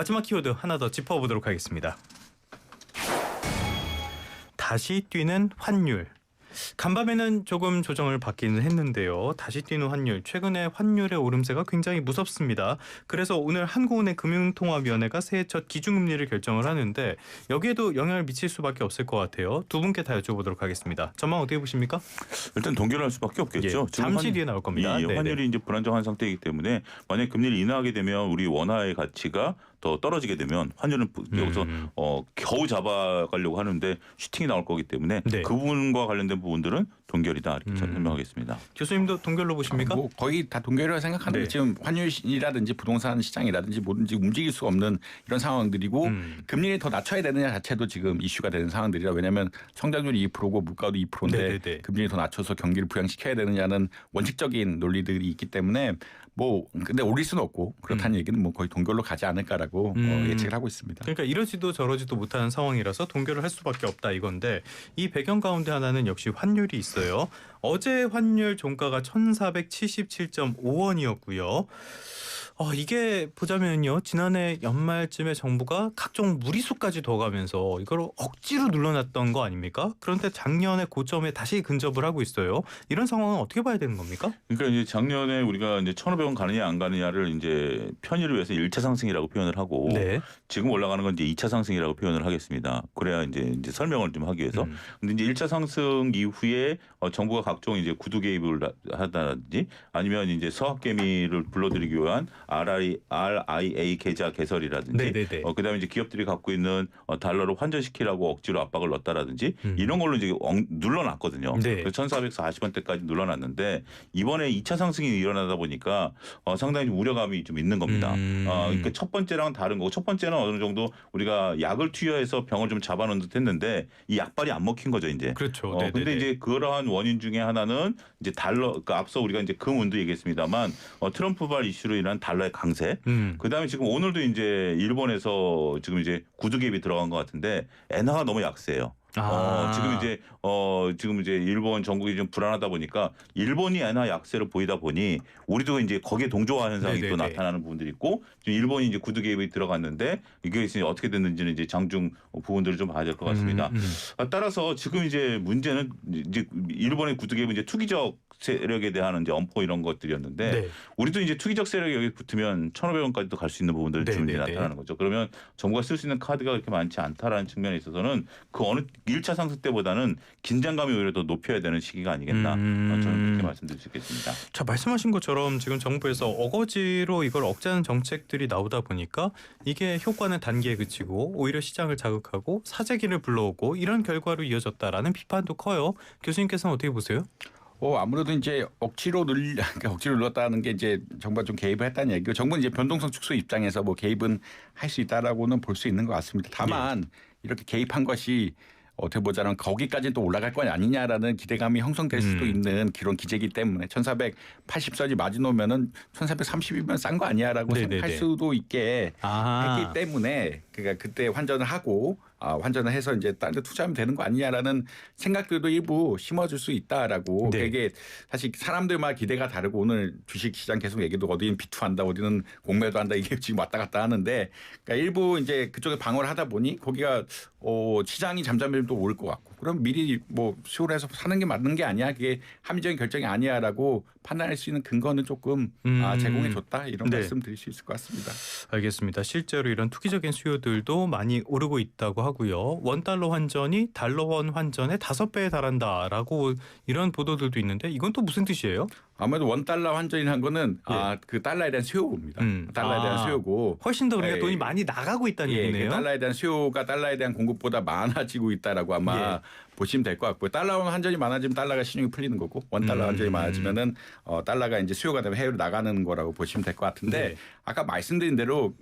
마지막 키워드 하나 더 짚어보도록 하겠습니다. 다시 뛰는 환율. 간밤에는 조금 조정을 받기는 했는데요. 다시 뛰는 환율, 최근에 환율의 오름세가 굉장히 무섭습니다. 그래서 오늘 한국은행 금융통화위원회가 새해 첫 기준금리를 결정을 하는데 여기에도 영향을 미칠 수밖에 없을 것 같아요. 두 분께 다 여쭤보도록 하겠습니다. 전망 어떻게 보십니까? 일단 동결할 수밖에 없겠죠. 예, 잠시 뒤에 나올 겁니다. 환율이 이제 불안정한 상태이기 때문에 만약 금리를 인하하게 되면 우리 원화의 가치가 더 떨어지게 되면 환율은 여기서 겨우 잡아가려고 하는데 슈팅이 나올 거기 때문에 네. 그 부분과 관련된 부분들은 동결이다 이렇게 설명하겠습니다. 교수님도 동결로 보십니까? 뭐 거의 다 동결이라고 생각하는데 네. 지금 환율이라든지 부동산 시장이라든지 뭐든지 움직일 수 없는 이런 상황들이고 금리를 더 낮춰야 되느냐 자체도 지금 이슈가 되는 상황들이라 왜냐하면 성장률이 2%고 물가도 2%인데 네네네. 금리를 더 낮춰서 경기를 부양시켜야 되느냐는 원칙적인 논리들이 있기 때문에 뭐 근데 올릴 수는 없고 그렇다는 얘기는 뭐 거의 동결로 가지 않을까라고 예측을 하고 있습니다. 그러니까 이러지도 저러지도 못하는 상황이라서 동결을 할 수밖에 없다 이건데 이 배경 가운데 하나는 역시 환율이 있어요. 어제 환율 종가가 1,477.5원이었고요. 이게 보자면요. 지난해 연말쯤에 정부가 각종 무리수까지 둬가면서 이걸 억지로 눌러놨던 거 아닙니까? 그런데 작년에 고점에 다시 근접을 하고 있어요. 이런 상황은 어떻게 봐야 되는 겁니까? 그러니까 이제 작년에 우리가 이제 1,500원 가느냐 안 가느냐를 이제 편의를 위해서 1차 상승이라고 표현을 하고 네. 지금 올라가는 건 이제 2차 상승이라고 표현을 하겠습니다. 그래야 이제 설명을 좀 하기 위해서. 근데 이제 1차 상승 이후에 정부가 각종 이제 구두 개입을 하다든지 아니면 이제 서학개미를 불러들이기 위한 RIA 계좌 개설이라든지 그다음에 이제 기업들이 갖고 있는 달러를 환전시키라고 억지로 압박을 넣었다라든지 이런 걸로 이제 눌러놨거든요. 네. 1,440원대까지 눌러놨는데 이번에 2차 상승이 일어나다 보니까 상당히 좀 우려감이 좀 있는 겁니다. 그러니까 첫 번째랑 다른 거고 첫 번째는 어느 정도 우리가 약을 투여해서 병을 좀 잡아놓은 듯 했는데 이 약발이 안 먹힌 거죠 이제. 그렇죠. 근데 이제 그러한 원인 중에 하나는 이제 달러, 그러니까 앞서 우리가 이제 금운도 얘기했습니다만 트럼프발 이슈로 인한 달러의 강세. 그다음에 지금 오늘도 이제 일본에서 지금 이제 구두 개입이 들어간 것 같은데 엔화가 너무 약세예요. 지금 이제 일본 전국이 좀 불안하다 보니까 일본이 엔화 약세를 보이다 보니 우리도 이제 거기에 동조화 현상이 또 나타나는 부분들이 있고 지금 일본이 이제 구두 개입이 들어갔는데 이게 이제 어떻게 됐는지는 이제 장중 부분들을 좀 봐야 될 것 같습니다. 따라서 지금 이제 문제는 이제 일본의 구두 개입은 이제 투기적 세력에 대한 이제 엄포 이런 것들이었는데 우리도 이제 투기적 세력이 여기 붙으면 1,500원까지도 갈 수 있는 부분들이 지금 이제 나타나는 거죠. 그러면 정부가 쓸 수 있는 카드가 그렇게 많지 않다라는 측면에 있어서는 그 어느 1차 상승 때보다는 긴장감이 오히려 더 높여야 되는 시기가 아니겠나 저는 그렇게 말씀드릴 수 있겠습니다. 자, 말씀하신 것처럼 지금 정부에서 어거지로 이걸 억제하는 정책들이 나오다 보니까 이게 효과는 단기에 그치고 오히려 시장을 자극하고 사재기를 불러오고 이런 결과로 이어졌다라는 비판도 커요. 교수님께서는 어떻게 보세요? 아무래도 이제 억지로 눌렀다는 게 이제 정부가 좀 개입을 했다는 얘기고 정부는 이제 변동성 축소 입장에서 뭐 개입은 할 수 있다라고는 볼 수 있는 것 같습니다. 다만 이렇게 개입한 것이 어떻게 보자면 거기까지 또 올라갈 거 아니냐라는 기대감이 형성될 수도 있는 그런 기제이기 때문에 1,480선이 맞이놓으면은 1,430이면 싼 거 아니야라고 생각할 수도 있게 했기 때문에 그러니까 그때 환전을 하고 환전을 해서 이제 다른 데 투자하면 되는 거 아니냐라는 생각들도 일부 심어줄 수 있다라고. 이게 사실 사람들마다 기대가 다르고 오늘 주식시장 계속 얘기도 어디는 비투한다 어디는 공매도 한다 이게 지금 왔다 갔다 하는데 그러니까 일부 이제 그쪽에 방어를 하다 보니 거기가 시장이 잠잠해지면 또 올 것 같고 그럼 미리 뭐 수요를 해서 사는 게 맞는 게 아니야 그게 합리적인 결정이 아니야라고 판단할 수 있는 근거는 조금 제공해 줬다 이런 말씀 드릴 수 있을 것 같습니다. 알겠습니다. 실제로 이런 투기적인 수요들도 많이 오르고 있다고 하고요. 원달러 환전이 달러원 환전의 5배에 달한다라고 이런 보도들도 있는데 이건 또 무슨 뜻이에요? 아무래도 원달러 환전이라는 거는 그 달러에 대한 수요입니다. 달러에 대한 수요고 훨씬 더 그러니까 돈이 많이 나가고 있다는 얘기네요. 그 달러에 대한 수요가 달러에 대한 공급보다 많아지고 있다라고 아마 보시면 될 것 같고요. 달러 환전이 많아지면 달러가 신용이 풀리는 거고 원달러 환전이 많아지면은 달러가 이제 수요가 되면 해외로 나가는 거라고 보시면 될 것 같은데 아까 말씀드린 대로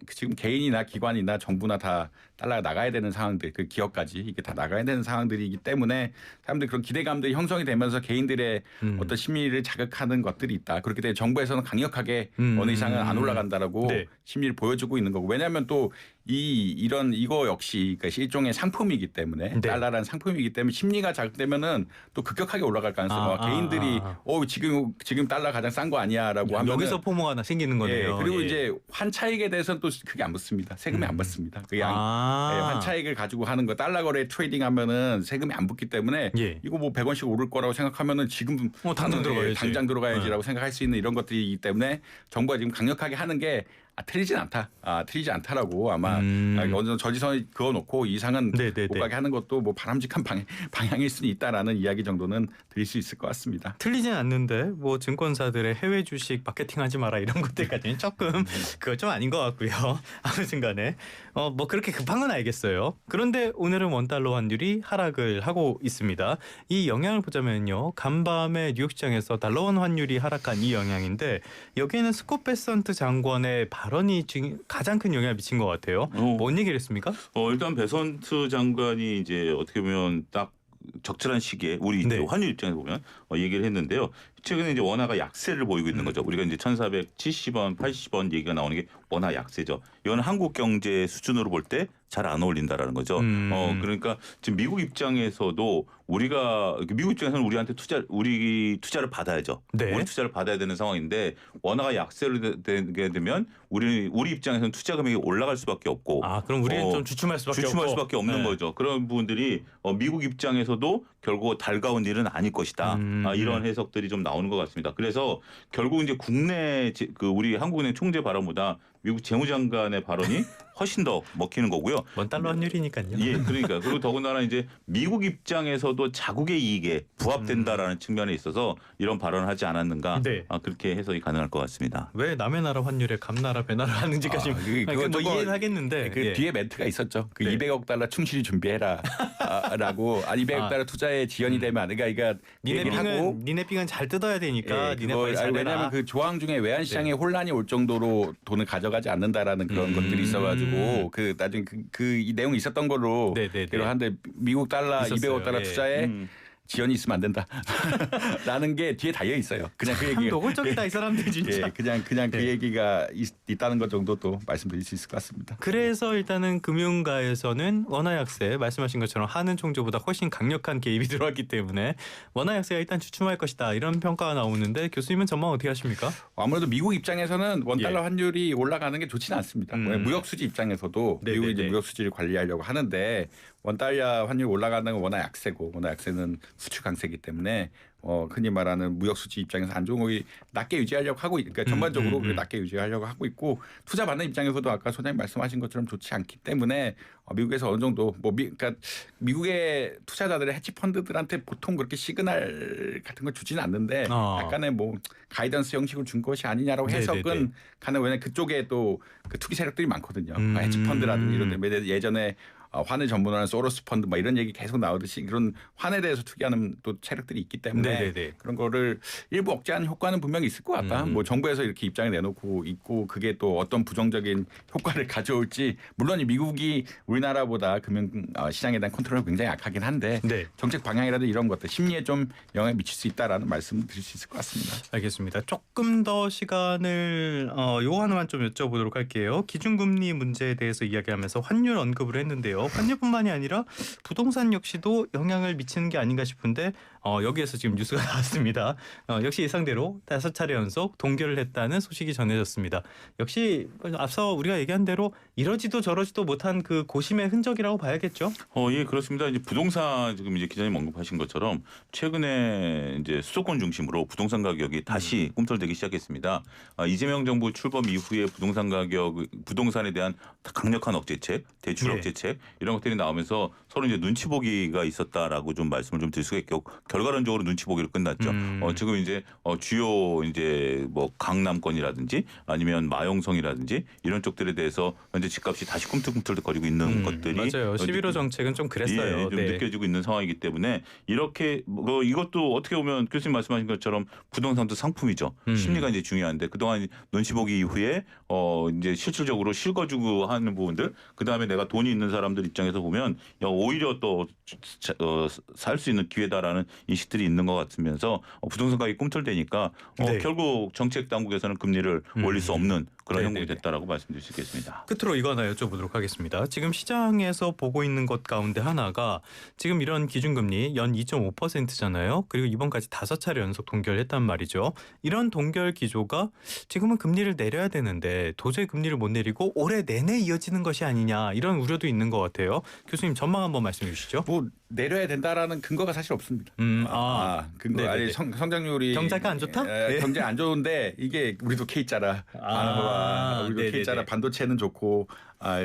지금 개인이나 기관이나 정부나 다 달러가 나가야 되는 상황들, 그 기업까지 이게 다 나가야 되는 상황들이기 때문에 사람들이 그런 기대감들이 형성이 되면서 개인들의 어떤 심리를 자극하는 것들이 있다. 그렇기 때문에 정부에서는 강력하게 어느 이상은 안 올라간다라고 심리를 보여주고 있는 거고. 왜냐하면 또 이거 역시 그러니까 일종의 상품이기 때문에 달러라는 상품이기 때문에 심리가 자극되면은 또 급격하게 올라갈 가능성이 개인들이 지금 달러 가장 싼 거 아니야라고 하면 여기서 포모가 하나 생기는 거네요. 그리고 이제 환차익에 대해서 미국에서는 또 그게 안 붙습니다. 세금이 안 붙습니다. 그게 환차익을 가지고 하는 거 달러 거래 트레이딩하면은 세금이 안 붙기 때문에 예. 이거 뭐 100원씩 오를 거라고 생각하면은 지금 당장 들어가야지라고 생각할 수 있는 이런 것들이기 때문에 정부가 지금 강력하게 하는 게 틀리진 않다. 틀리지 않다라고 아마 어느 정도 저지선을 그어놓고 이상은 못 가게 하는 것도 뭐 바람직한 방향일 수는 있다라는 이야기 정도는 드릴 수 있을 것 같습니다. 틀리진 않는데 뭐 증권사들의 해외 주식 마케팅하지 마라 이런 것들까지는 조금 그거 좀 아닌 것 같고요. 아무튼간에 뭐 그렇게 급한 건 알겠어요. 그런데 오늘은 원달러 환율이 하락을 하고 있습니다. 이 영향을 보자면요. 간밤에 뉴욕 시장에서 달러원 환율이 하락한 이 영향인데 여기에는 스콧 베선트 장관의 발언이 가장 큰 영향을 미친 것 같아요. 뭔 얘기를 했습니까? 일단 베선트 장관이 이제 어떻게 보면 딱 적절한 시기에 우리 환율 입장에서 보면 얘기를 했는데요. 최근에 이제 원화가 약세를 보이고 있는 거죠. 우리가 이제 1,470원, 80원 얘기가 나오는 게 원화 약세죠. 이건 한국 경제 수준으로 볼 때 잘 안 어울린다라는 거죠. 그러니까 지금 미국 입장에서도 미국 입장에서는 우리한테 우리 투자를 받아야죠. 네. 우리 투자를 받아야 되는 상황인데 원화가 약세를 되게 되면 우리 입장에서는 투자 금액이 올라갈 수밖에 없고. 그럼 우리는 좀 주춤할 수밖에 없는 거죠. 그런 부분들이 미국 입장에서도 결국 달가운 일은 아닐 것이다. 이런 해석들이 좀 나오는 것 같습니다. 그래서 결국 이제 국내 우리 한국은행 총재 발언보다 미국 재무장관의 발언이 훨씬 더 먹히는 거고요. 원달러 환율이니까요. 예, 그러니까 그리고 더군다나 이제 미국 입장에서도 자국의 이익에 부합된다라는 측면에 있어서 이런 발언을 하지 않았는가. 그렇게 해석이 가능할 것 같습니다. 왜 남의 나라 환율에 감나라 배나라 하는지까지 뭐 이해는 하겠는데 뒤에 멘트가 있었죠. 200억 달러 충실히 준비해라라고 200억 달러 투자에 지연이 되면 그러니까 니네 빙은 잘 뜯어야 되니까 니네 빨리 잘 내라. 왜냐하면 그 조항 중에 외환 시장에 혼란이 올 정도로 돈을 가져가지 않는다라는 그런 것들이 있어가지고 나중에 이 내용이 있었던 걸로 하는데 미국 달러 있었어요. 200억 달러 투자에 지연이 있으면 안 된다. 라는 게 뒤에 달려 있어요. 그냥 그 얘기가 노골적이다 이 사람들 진짜. 그냥 그 얘기가 있다는 것 정도도 말씀드릴 수 있을 것 같습니다. 그래서 일단은 금융가에서는 원화 약세 말씀하신 것처럼 하는 총재보다 훨씬 강력한 개입이 들어왔기 때문에 원화 약세가 일단 주춤할 것이다 이런 평가가 나오는데 교수님은 전망 어떻게 하십니까? 아무래도 미국 입장에서는 원달러 환율이 올라가는 게 좋지는 않습니다. 무역 수지 입장에서도 미국이 이제 무역 수지를 관리하려고 하는데 원달러 환율 올라가는 건 원화 약세고 원화 약세는 수출 강세이기 때문에 흔히 말하는 무역 수지 입장에서 안 좋은 거기 낮게 유지하려고 하고 그러니까 전반적으로 낮게 유지하려고 하고 있고 투자 받는 입장에서도 아까 소장님 말씀하신 것처럼 좋지 않기 때문에 미국에서 어느 정도 그러니까 미국의 투자자들의 해치 펀드들한테 보통 그렇게 시그널 같은 걸 주지는 않는데 약간의 뭐 가이던스 형식을 준 것이 아니냐라고 해석은 가능. 왜냐하면 그쪽에 또 그 투기 세력들이 많거든요. 해치 펀드라든지 이런 데 예전에 환을 전문화하는 소로스 펀드 뭐 이런 얘기 계속 나오듯이 그런 환에 대해서 투기하는 또 세력들이 있기 때문에 그런 거를 일부 억제하는 효과는 분명히 있을 것 같다. 뭐 정부에서 이렇게 입장을 내놓고 있고 그게 또 어떤 부정적인 효과를 가져올지 물론 미국이 우리나라보다 금융 시장에 대한 컨트롤이 굉장히 약하긴 한데 정책 방향이라든 이런 것들 심리에 좀 영향을 미칠 수 있다라는 말씀을 드릴 수 있을 것 같습니다. 알겠습니다. 조금 더 시간을 요 하나만 좀 여쭤보도록 할게요. 기준금리 문제에 대해서 이야기하면서 환율 언급을 했는데요. 환율뿐만이 아니라 부동산 역시도 영향을 미치는 게 아닌가 싶은데 여기에서 지금 뉴스가 나왔습니다. 역시 예상대로 5차례 연속 동결을 했다는 소식이 전해졌습니다. 역시 앞서 우리가 얘기한 대로 이러지도 저러지도 못한 그 고심의 흔적이라고 봐야겠죠? 예, 그렇습니다. 이제 부동산 지금 이제 기자님 언급하신 것처럼 최근에 이제 수도권 중심으로 부동산 가격이 다시 꿈틀대기 시작했습니다. 이재명 정부 출범 이후에 부동산에 대한 강력한 억제책, 대출 억제책 이런 것들이 나오면서 서로 이제 눈치 보기가 있었다라고 좀 말씀을 좀 드릴 수가 있고 결과론적으로 눈치 보기로 끝났죠. 지금 이제 주요 이제 뭐 강남권이라든지 아니면 마용성이라든지 이런 쪽들에 대해서 현재 집값이 다시 꿈틀꿈틀거리고 있는 것들이 맞아요. 11호 정책은 좀 그랬어요. 좀 느껴지고 있는 상황이기 때문에 이렇게 이것도 어떻게 보면 교수님 말씀하신 것처럼 부동산도 상품이죠. 심리가 이제 중요한데 그동안 눈치 보기 이후에 이제 실질적으로 실거주고 하는 부분들 그다음에 내가 돈이 있는 사람들 사람들 입장에서 보면 오히려 또 살 수 있는 기회다라는 인식들이 있는 것 같으면서 부동산 가격이 꿈틀대니까 네. 결국 정책 당국에서는 금리를 올릴 수 없는 그런 네네네. 형국이 됐다라고 말씀드릴 수 있겠습니다. 끝으로 이거 하나 여쭤보도록 하겠습니다. 지금 시장에서 보고 있는 것 가운데 하나가 지금 이런 기준금리 연 2.5%잖아요. 그리고 이번까지 5차례 연속 동결했단 말이죠. 이런 동결 기조가 지금은 금리를 내려야 되는데 도저히 금리를 못 내리고 올해 내내 이어지는 것이 아니냐 이런 우려도 있는 것 같아요. 교수님 전망 한번 말씀해 주시죠. 뭐 내려야 된다라는 근거가 사실 없습니다. 근거 네네네. 아니 성장률이 경제가 안 좋다? 네. 경제 안 좋은데 이게 우리도 K자라 우리도 네네네. K자라 반도체는 좋고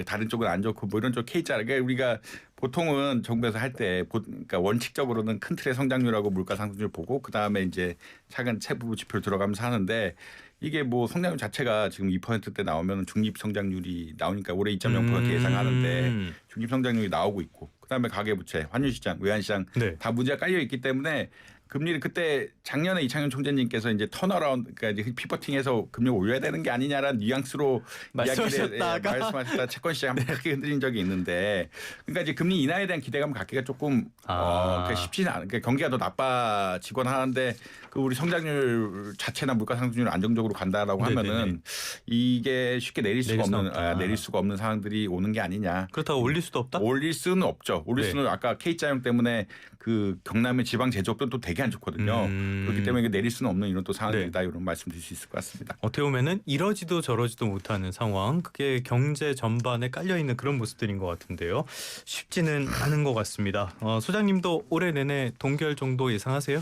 다른 쪽은 안 좋고 뭐 이런 쪽 K자라 그러니까 우리가 보통은 정부에서 할 때 그러니까 원칙적으로는 큰 틀의 성장률하고 물가 상승률 보고 그 다음에 이제 작은 세부 지표 들어가면서 하는데 이게 뭐 성장률 자체가 지금 2%대 나오면 중립 성장률이 나오니까 올해 2.0% 예상하는데 중립 성장률이 나오고 있고 그다음에 가계부채, 환율시장, 외환시장 네. 다 문제가 깔려 있기 때문에 금리를 그때 작년에 이창용 총재님께서 이제 턴어라운드 그러니까 이제 피버팅해서 금리 올려야 되는 게 아니냐라는 뉘앙스로 말씀하셨다가 말씀하셨다 채권 시장 한번 크게 흔들린 적이 있는데 그러니까 이제 금리 인하에 대한 기대감 갖기가 조금 그러니까 쉽지는 않은 그러니까 경기가 더 나빠지거나 하는데 그 우리 성장률 자체나 물가 상승률 안정적으로 간다라고 네네네. 하면은 이게 쉽게 내릴 수가 없다. 내릴 수가 없는 상황들이 오는 게 아니냐. 그렇다고 올릴 수도 없다? 올릴 수는 없죠. 올릴 네. 수는 아까 K자형 때문에 그 경남의 지방 제조업도 또 되게 안 좋거든요. 그렇기 때문에 이게 내릴 수는 없는 이런 또 상황이다 이런 말씀드릴 수 있을 것 같습니다. 어떻게 보면은 이러지도 저러지도 못하는 상황, 그게 경제 전반에 깔려 있는 그런 모습들인 것 같은데요. 쉽지는 않은 것 같습니다. 소장님도 올해 내내 동결 정도 예상하세요?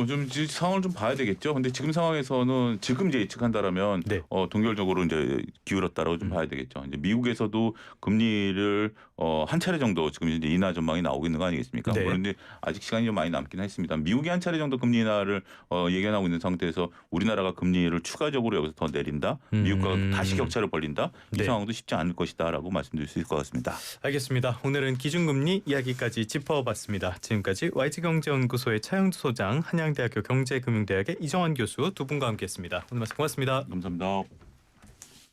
좀 상황을 좀 봐야 되겠죠. 근데 지금 상황에서는 지금 이제 예측한다라면 네. 동결적으로 이제 기울었다라고 좀 봐야 되겠죠. 이제 미국에서도 금리를 한 차례 정도 지금 이제 인하 전망이 나오고 있는 거 아니겠습니까? 네. 그런데 아직 시간이 좀 많이 남긴 했습니다. 미국이 한 차례 정도 금리 인하를 예견하고 있는 상태에서 우리나라가 금리를 추가적으로 여기서 더 내린다, 미국과 다시 격차를 벌린다 이 네. 상황도 쉽지 않을 것이다라고 말씀드릴 수 있을 것 같습니다. 알겠습니다. 오늘은 기준금리 이야기까지 짚어봤습니다. 지금까지 YG경제연구소의 차영주 소장, 한양대학교 경제금융대학의 이정환 교수 두 분과 함께했습니다. 오늘 말씀 고맙습니다. 감사합니다.